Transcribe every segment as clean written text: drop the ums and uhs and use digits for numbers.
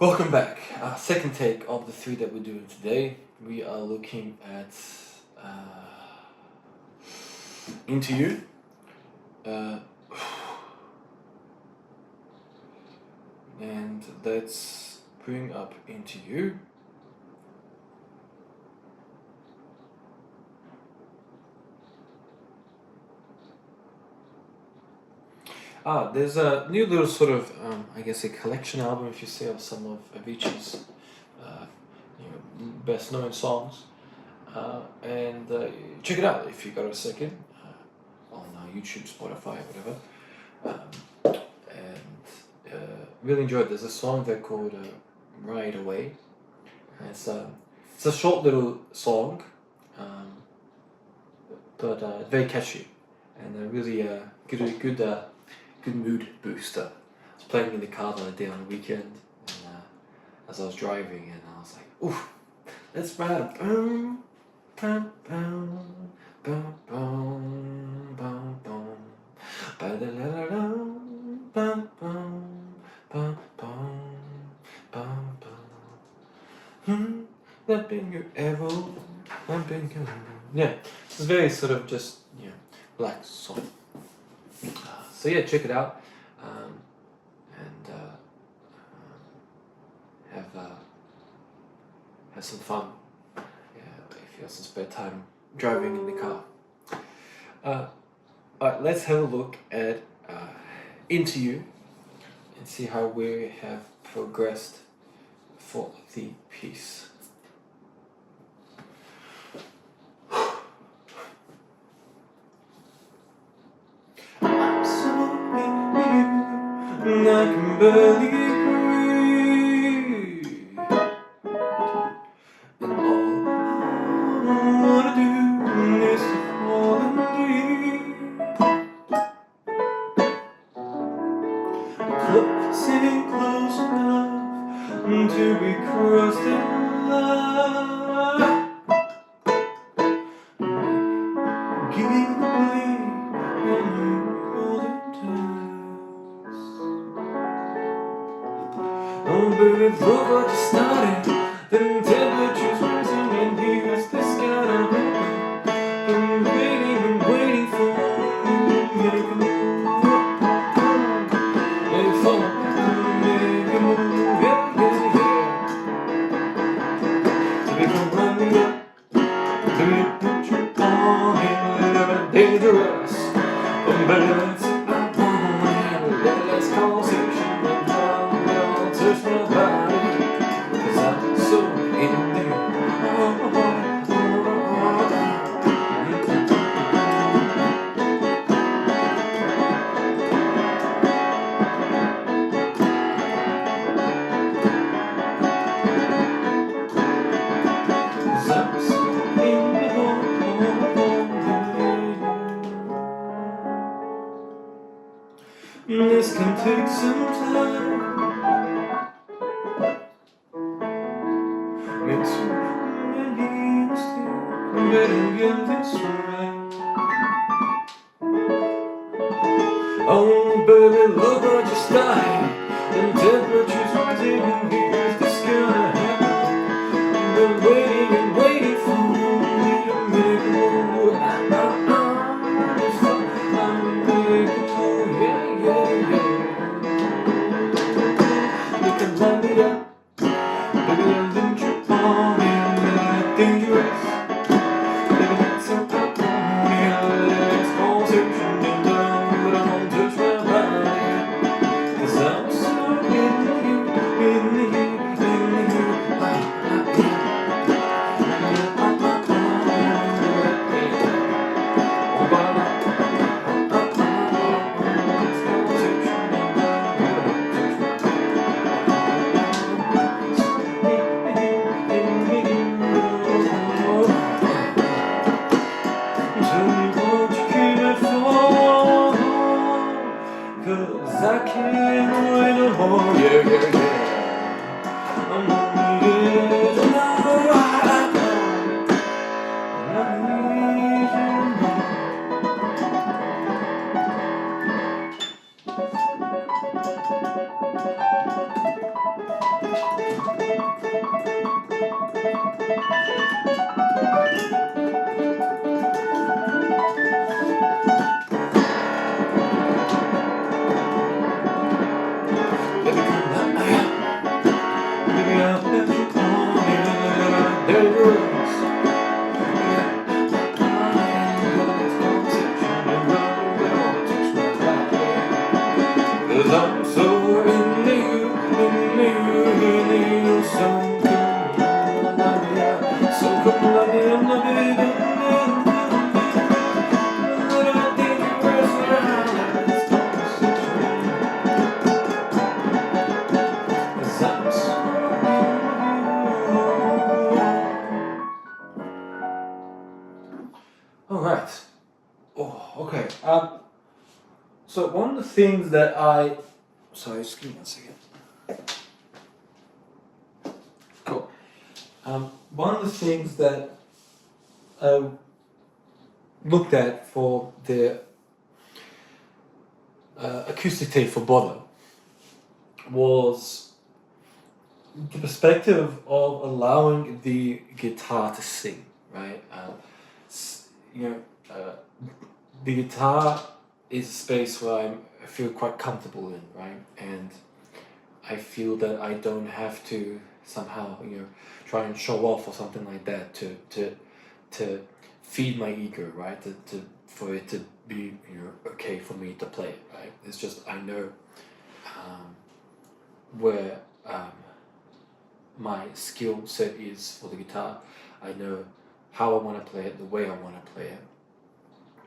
Welcome back. Second take of the three that we're doing today. We are looking at Into You. And let's bring up Into You. There's a new little sort of, I guess, a collection album, if you say, of some of Avicii's best known songs. And check it out if you got a second on YouTube, Spotify, whatever. And really enjoyed it. There's a song there called Right Away. And it's a short little song, but very catchy and really good mood booster. I was playing in the car the other day on the weekend, and as I was driving, and I was like, "Ooh, let's ride a boom, boom, boom, boom, boom, boom, boom, ba da la la la, boom, boom, boom, boom, boom, boom. That being your arrow, that being your yeah." It's very sort of just relaxed song. So yeah, check it out, and have some fun. If you have some spare time driving in the car. Alright, let's have a look at Into You and see how we have progressed for the piece. I can barely breathe, and all I wanna do is to fall in deep. Sitting close enough to be crossed in love. Give you the bleed when you hold it tight. Oh baby, look what you started. The temperature's rising and here's this kind of been waiting for you to make a move. And for you to make a move, yeah. So baby, come run me up. Let me put you on and never dangerous. Oh baby, let's sit up on and let's conversation. Touch my body, 'cause I'm so into you. This can take some time. Better get this right. Oh baby, look what you started. The temperature's rising and here's this gonna happen. Been waiting and waiting for me to make a move. I'm making a move, yeah. You can light me up. Baby, I'll let you on and dangerous. Touch my body, 'cause I'm so into you. Alright. Oh, okay. So one of the things that sorry, just give me 1 second. Cool. One of the things that I looked at for the acoustic tape for Bono was the perspective of allowing the guitar to sing, right? The guitar is a space where I feel quite comfortable in, right? And I feel that I don't have to somehow, try and show off or something like that to feed my ego, right? For it to be, okay for me to play it, right? It's just I know where my skill set is for the guitar. I know how I want to play it, the way I want to play it.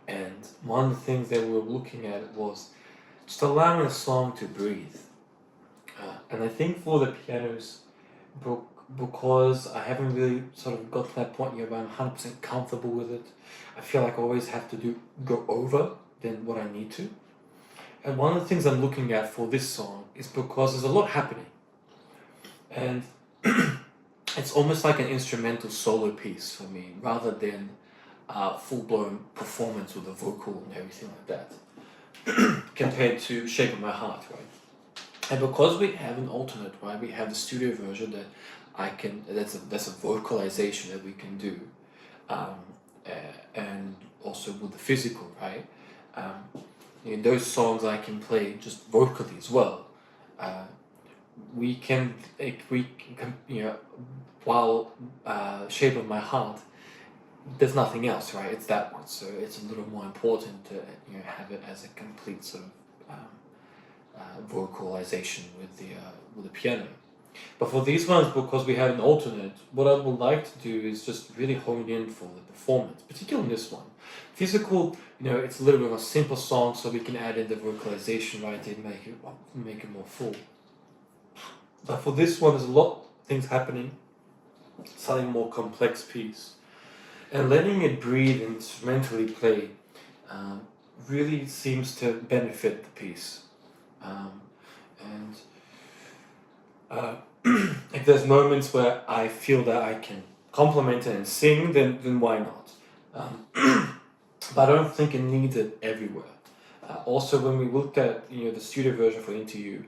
And one of the things that we were looking at was just allowing a song to breathe. And I think for the pianos, because I haven't really sort of got to that point where I'm 100% comfortable with it, I feel like I always have to go over than what I need to. And one of the things I'm looking at for this song is because there's a lot happening. And it's almost like an instrumental solo piece for me, rather than full-blown performance with a vocal and everything like that, compared to Shape of My Heart, right? And because we have an alternate, right, we have the studio version that that's a vocalization that we can do, and also with the physical, right? Those songs I can play just vocally as well. We can, while Shape of My Heart, there's nothing else, right? It's that one, so it's a little more important to have it as a complete sort of vocalization with the piano. But for these ones, because we have an alternate, what I would like to do is just really hone in for the performance, particularly in this one. Physical, it's a little bit of a simple song, so we can add in the vocalization, right, to make it more full. But for this one, there's a lot of things happening, slightly more complex piece. And letting it breathe and instrumentally play really seems to benefit the piece. If there's moments where I feel that I can complement it and sing, then why not? But I don't think it needs it everywhere. Also, when we looked at the studio version for Interview,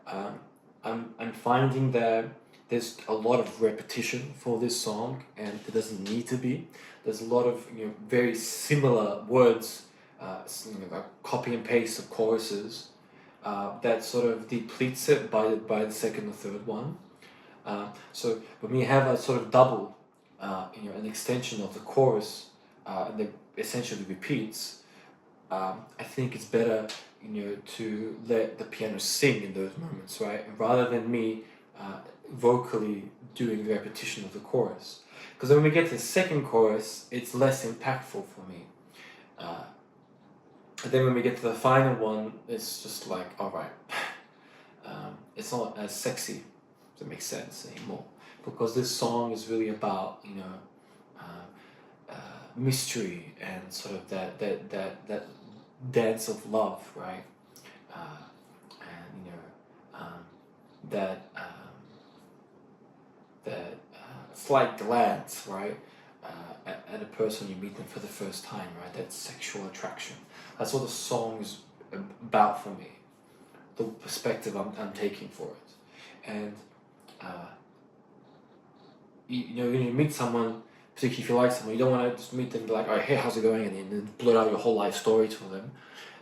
I'm finding that there's a lot of repetition for this song, and it doesn't need to be. There's a lot of very similar words, like copy and paste of choruses, that sort of depletes it by the second or third one. So when we have a sort of double, an extension of the chorus, and then essentially repeats, I think it's better, to let the piano sing in those moments, right? Rather than me vocally doing the repetition of the chorus. Because when we get to the second chorus, it's less impactful for me. And then when we get to the final one, it's just like, alright, it's not as sexy, if that makes sense, anymore. Because this song is really about, mystery and sort of that dance of love, right? That slight glance, right, at a person you meet them for the first time, right? That sexual attraction. That's what the song is about for me. The perspective I'm taking for it, and when you meet someone, particularly if you like someone, you don't want to just meet them and be like, "Oh, hey, how's it going?" and then blurt out your whole life story to them,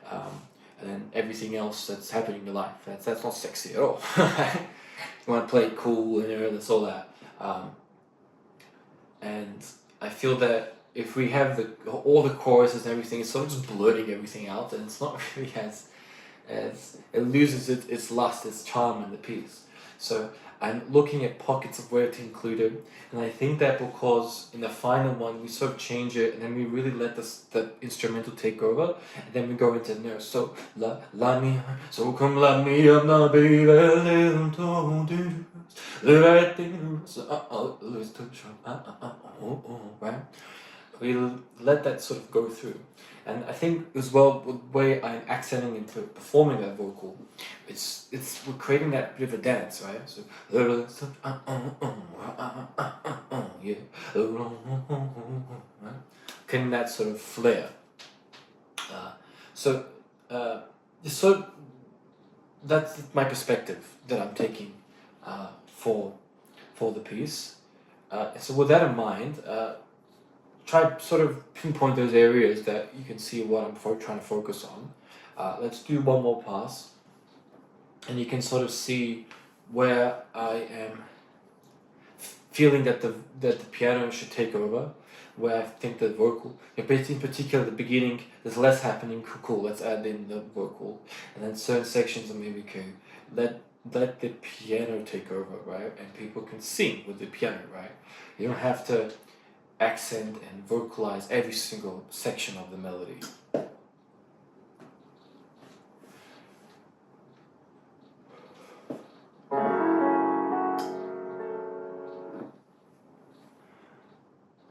and then everything else that's happening in your life. That's not sexy at all. You want to play it cool, that's all that. And I feel that if we have all the choruses and everything, it's sort of just blurting everything out, and it's not really as it loses its lust, its charm in the piece. So I'm looking at pockets of where to include it, and I think that because in the final one we sort of change it, and then we really let the instrumental take over, and then we go into the notes. So la me, so come let me up now, baby, little too dangerous, right right. We let that sort of go through. And I think as well, the way I'm accenting and performing that vocal, we're creating that bit of a dance, right? So yeah, right? Getting that sort of flair. So that's my perspective that I'm taking for the piece. So with that in mind, try sort of pinpoint those areas that you can see what I'm trying to focus on. Let's do one more pass, and you can sort of see where I am feeling that the piano should take over, where I think the vocal, in particular the beginning, there's less happening, cool, let's add in the vocal, and then certain sections are maybe okay, let the piano take over, right? And people can sing with the piano, right? You don't have to accent and vocalize every single section of the melody.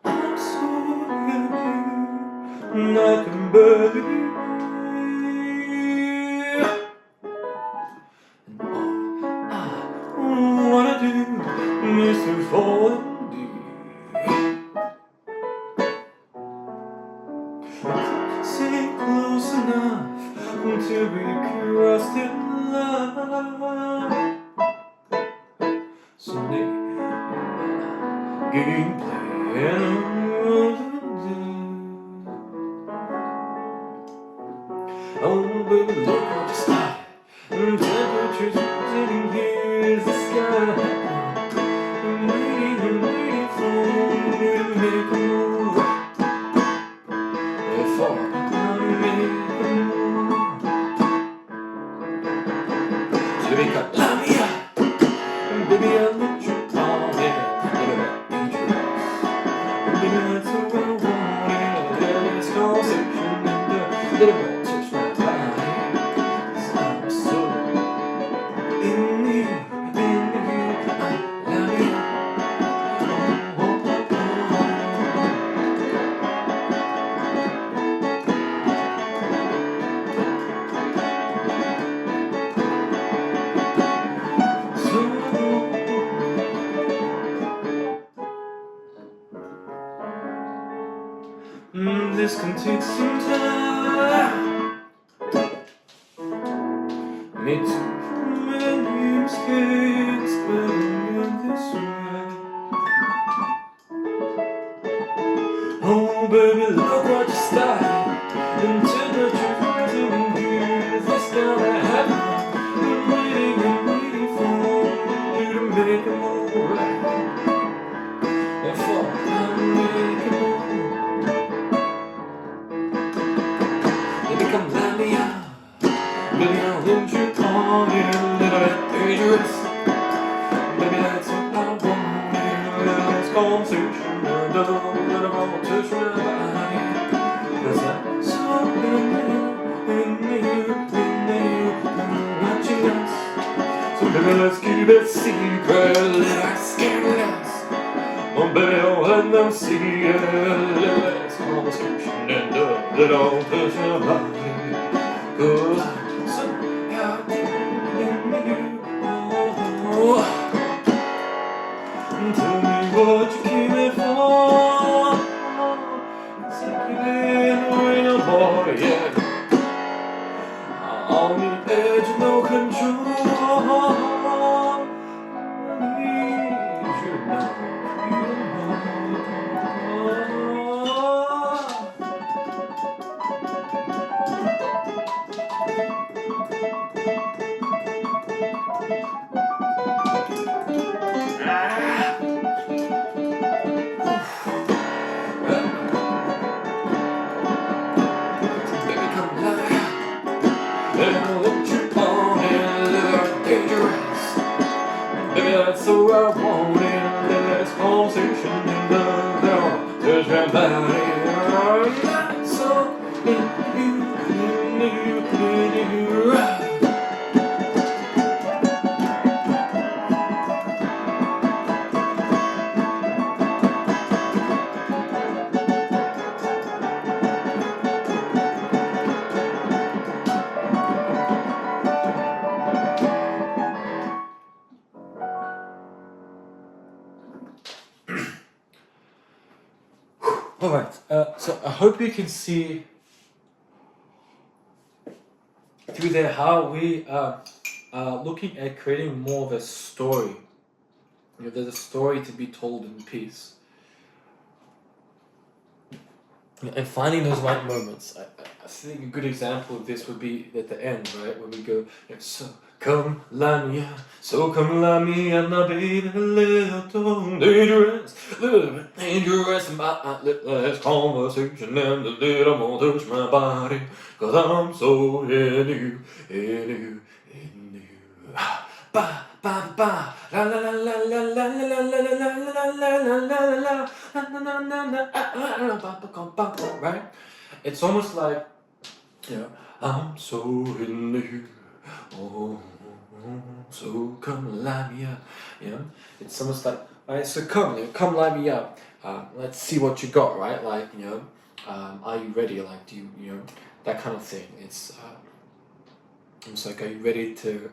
I'm so happy, I can barely breathe. And all I wanna do is to fall in deep. Sit close enough to be crossed in love. Someday, gameplay and oh baby, look what you started. Temperatures sitting here is the sky. I'm waiting for you to make a move. Before I make a move. So baby, cut love me up. Baby, I'll let you on it. Baby, that's what I want. Let's go searching and little more touch my body. 'Cause I'm so in you, I love you. This can take some time. Made too many mistakes, but I'm this way. Oh baby, look what you started. Until the truth rising here, this gonna happen. I'm waiting for you to make a move. Before I make a move. Baby, come let me out. Baby, I'll let you on it a little bit dangerous. Baby, that's what I want. A little conversation, a little more touch my body. 'Cause I'm so in you, watching us. So baby, let's keep it secret, let us scandalous. Oh baby, I'll let them see it. Let's conversation and a little touch my body. 'Cause I'm so happy in you. Tell me what you came here for. Exactly no more, yeah. On the edge, no control. I need you now. Baby, I want endless conversation in the dark. There's my body, I'm so in you. Alright, so I hope you can see through there how we are looking at creating more of a story. You know, there's a story to be told in piece. And finding those right moments. I think a good example of this would be at the end, right? When we go, so come let me out, so come let me out, my baby, a little dangerous, my little conversation and a little more touch my body, 'cause I'm so in you, in you, in you. Ba ba ba la la la la la la la la la la la, right? It's almost like, you know, I'm so in you, oh, so come light me up, you know. It's almost like, right, so come light me up. Let's see what you got, right? Like, you know, are you ready? Like, do you know, that kind of thing. It's like, are you ready to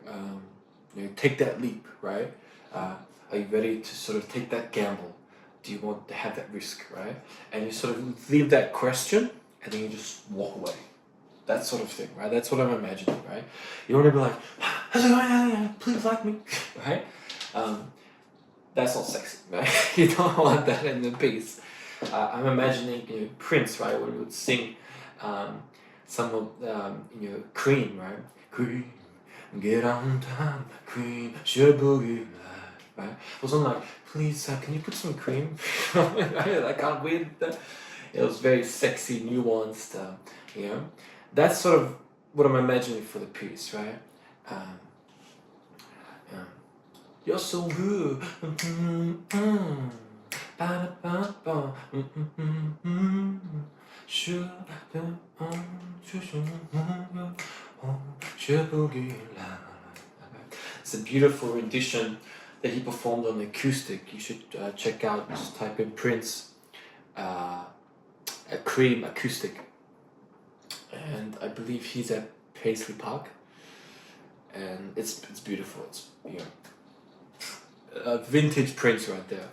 you know, take that leap, right? Are you ready to sort of take that gamble? Do you want to have that risk, right? And you sort of leave that question, and then you just walk away. That sort of thing, right? That's what I'm imagining, right? You don't want to be like, how's it going? Please like me, right? That's not sexy, right? You don't want that in the piece. I'm imagining, you know, Prince, right? When he would sing some of, you know, Cream, right? Cream, get on time, Cream, should boogie, right? It wasn't like, please, can you put some cream? I can't wait. It was very sexy, nuanced, you know. That's sort of what I'm imagining for the piece, right? You're so good. It's a beautiful rendition that he performed on acoustic. You should check out, just type in Prince Cream acoustic, and I believe he's at Paisley Park, and it's beautiful. It's, you know, vintage Prince right there.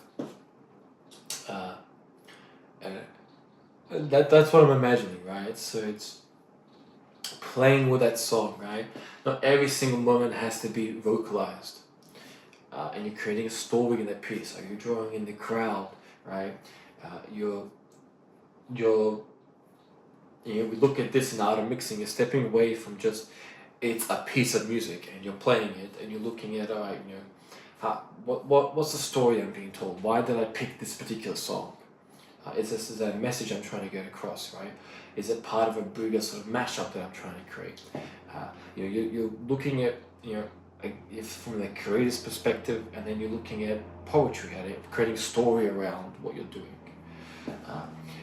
That's what I'm imagining, right? So it's playing with that song, right? Not every single moment has to be vocalized, and you're creating a story in that piece. Like, you're drawing in the crowd, right? You know, we look at this in art and mixing. You're stepping away from just it's a piece of music and you're playing it and you're looking at, alright, you know, what's the story I'm being told? Why did I pick this particular song? Is there a message I'm trying to get across, right? Is it part of a bigger sort of mashup that I'm trying to create? You know, you're looking at, you know, if from the creator's perspective, and then you're looking at poetry, at creating a story around what you're doing.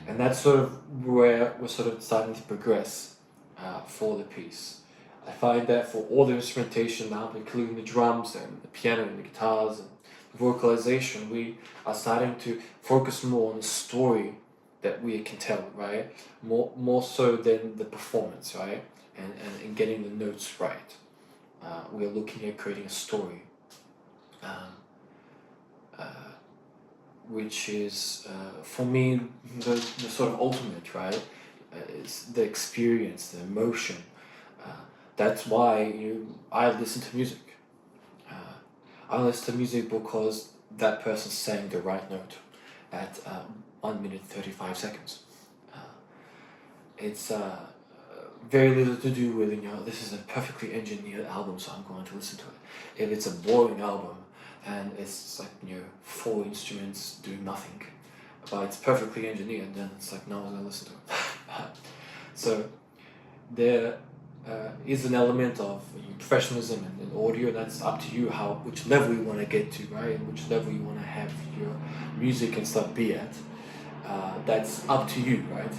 And that's sort of where we're sort of starting to progress for the piece. I find that for all the instrumentation now, including the drums and the piano and the guitars and the vocalization, we are starting to focus more on the story that we can tell, right? More so than the performance, right? And getting the notes right. We're looking at creating a story, which is, for me, the sort of ultimate, right? It's the experience, the emotion. That's why I listen to music. I listen to music because that person sang the right note at 1 minute 35 seconds. It's very little to do with, this is a perfectly engineered album, so I'm going to listen to it. If it's a boring album and it's like 4 instruments doing nothing, but it's perfectly engineered, then it's like no one's gonna listen to it. So is an element of professionalism and audio. That's up to you which level you want to get to, right? And which level you want to have your music and stuff be at. That's up to you, right?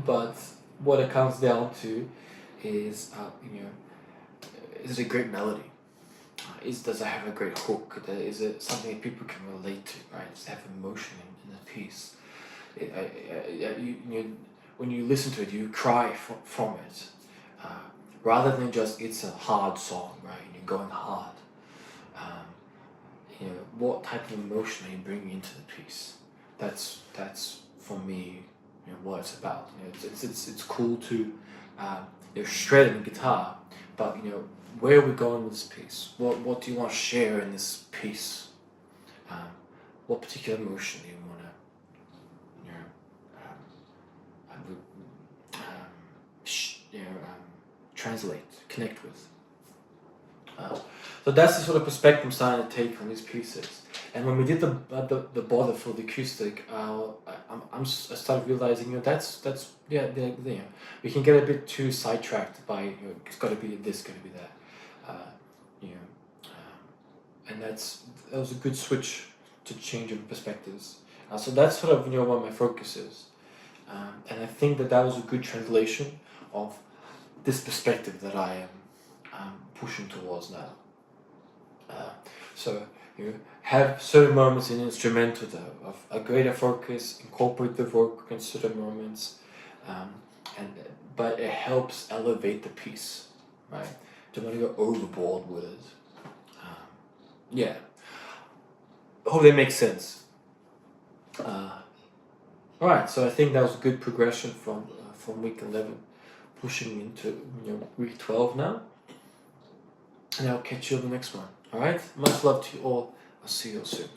But what it comes down to is, is it a great melody? Does it have a great hook? Is it something that people can relate to, right? Does it have emotion in the piece? When you listen to it, you cry from it, rather than just it's a hard song, right? And you're going hard. What type of emotion are you bringing into the piece? That's for me, what it's about. It's cool to shred in the guitar, but where are we going with this piece? What do you want to share in this piece? What particular emotion do you want to translate, connect with? So that's the sort of perspective I'm starting to take on these pieces. And when we did the bother for the acoustic, I started realizing, that's we can get a bit too sidetracked by it's got to be this, got to be that, and that was a good switch to change of perspectives. So that's sort of what my focus is, and I think that was a good translation of this perspective that I am pushing towards now. So have certain moments in instrumental of a greater focus, incorporate the vocal in certain moments, but it helps elevate the piece, right? Don't want to go overboard with it. Yeah. Hope that makes sense. Alright, so I think that was a good progression from week 11, pushing into week 12 now. And I'll catch you on the next one. Alright? Much love to you all. I'll see you all soon.